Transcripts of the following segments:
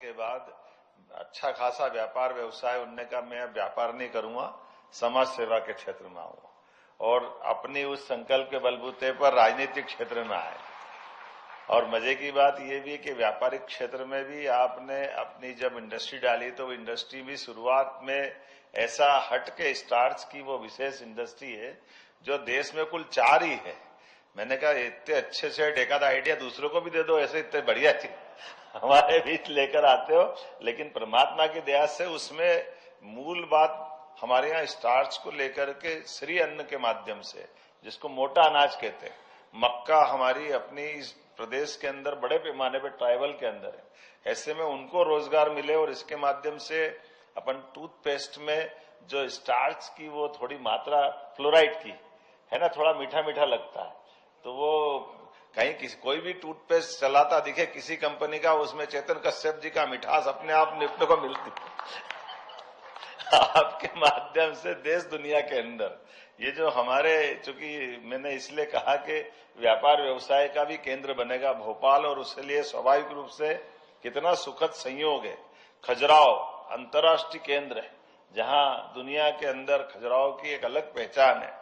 के बाद अच्छा खासा व्यापार व्यवसाय, उनने कहा मैं व्यापार नहीं करूंगा, समाज सेवा के क्षेत्र में आऊंगा, और अपनी उस संकल्प के बलबूते पर राजनीतिक क्षेत्र में आए। और मजे की बात यह भी कि व्यापारिक क्षेत्र में भी आपने अपनी जब इंडस्ट्री डाली तो इंडस्ट्री भी शुरुआत में ऐसा हट के स्टार्च की वो विशेष इंडस्ट्री है जो देश में कुल 4 ही है। मैंने कहा इतने अच्छे से एक आधा आइडिया दूसरों को भी दे दो, ऐसे इतने बढ़िया चीज हमारे बीच लेकर आते हो। लेकिन परमात्मा की दया से उसमें मूल बात हमारे यहाँ स्टार्च को लेकर के श्री अन्न के माध्यम से, जिसको मोटा अनाज कहते हैं, मक्का हमारी अपनी इस प्रदेश के अंदर बड़े पैमाने पर ट्राइबल के अंदर है, ऐसे में उनको रोजगार मिले और इसके माध्यम से अपन टूथपेस्ट में जो स्टार्च की वो थोड़ी मात्रा फ्लोराइड की है ना, थोड़ा मीठा मीठा लगता है, तो वो कहीं कोई भी टूथपेस्ट चलाता दिखे किसी कंपनी का, उसमें चेतन कश्यप जी का मिठास अपने आप निपटने को मिलती आपके माध्यम से देश दुनिया के अंदर ये जो हमारे, चूंकि मैंने इसलिए कहा कि व्यापार व्यवसाय का भी केंद्र बनेगा भोपाल, और उसके लिए स्वाभाविक रूप से कितना सुखद संयोग है। खजुराहो अंतर्राष्ट्रीय केंद्र है जहां दुनिया के अंदर खजुराहो की एक अलग पहचान है।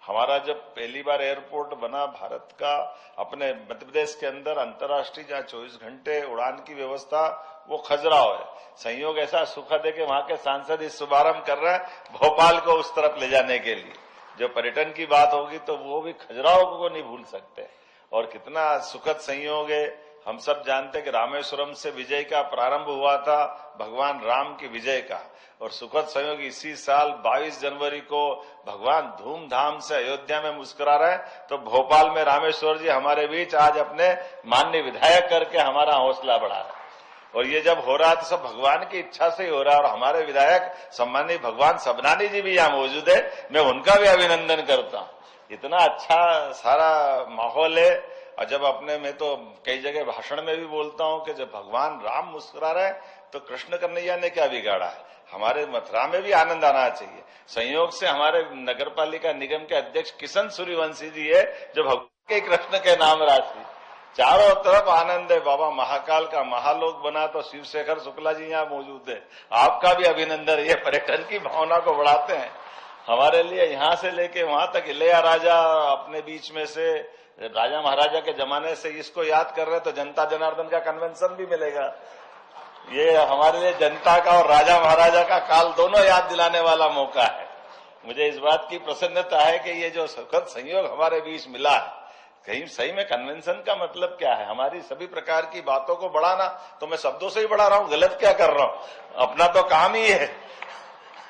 हमारा जब पहली बार एयरपोर्ट बना भारत का अपने मध्य प्रदेश के अंदर अंतर्राष्ट्रीय, जहां 24 घंटे उड़ान की व्यवस्था, वो खजुराहो है। संयोग ऐसा सुखद है कि वहां के सांसद इस शुभारंभ कर रहे हैं भोपाल को उस तरफ ले जाने के लिए। जो पर्यटन की बात होगी तो वो भी खजुराहो को नहीं भूल सकते, और कितना सुखद संयोग है। हम सब जानते हैं कि रामेश्वरम से विजय का प्रारंभ हुआ था, भगवान राम की विजय का, और सुखद संयोग इसी साल 22 जनवरी को भगवान धूमधाम से अयोध्या में मुस्कुरा रहे हैं, तो भोपाल में रामेश्वर जी हमारे बीच आज अपने माननीय विधायक करके हमारा हौसला बढ़ा रहे हैं। और ये जब हो रहा है तो सब भगवान की इच्छा से ही हो रहा है, और हमारे विधायक सम्मानित भगवान सबनानी जी भी यहाँ मौजूद है, मैं उनका भी अभिनंदन करता हूँ। इतना अच्छा सारा माहौल है। और जब अपने, मैं तो कई जगह भाषण में भी बोलता हूं कि जब भगवान राम मुस्कुरा रहे तो कृष्ण कन्हैया ने क्या बिगाड़ा है। हमारे मथुरा में भी आनंद आना चाहिए। संयोग से हमारे नगर पालिका निगम के अध्यक्ष किशन सूर्यवंशी जी है जो भगवान के कृष्ण के नाम राशि, चारों तरफ आनंद है। बाबा महाकाल का महालोक बना तो शिवशेखर शुक्ला जी यहाँ मौजूद है, आपका भी अभिनंदन। ये पर्यटन की भावना को बढ़ाते हैं हमारे लिए। यहाँ से लेके वहां तक इलैयाराजा अपने बीच में से, राजा महाराजा के जमाने से इसको याद कर रहे तो जनता जनार्दन का कन्वेंशन भी मिलेगा। ये हमारे लिए जनता का और राजा महाराजा का काल दोनों याद दिलाने वाला मौका है। मुझे इस बात की प्रसन्नता है कि ये जो सुखद संयोग हमारे बीच मिला है, कहीं सही में कन्वेंशन का मतलब क्या है, हमारी सभी प्रकार की बातों को बढ़ाना। तो मैं शब्दों से ही बढ़ा रहा हूं, गलत क्या कर रहा हूं, अपना तो काम ही है।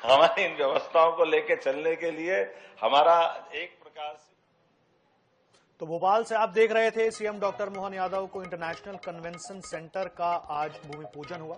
हमारी इन व्यवस्थाओं को लेकर चलने के लिए हमारा एक प्रकार से। तो भोपाल से आप देख रहे थे सीएम डॉक्टर मोहन यादव को इंटरनेशनल कन्वेंशन सेंटर का आज भूमि पूजन हुआ।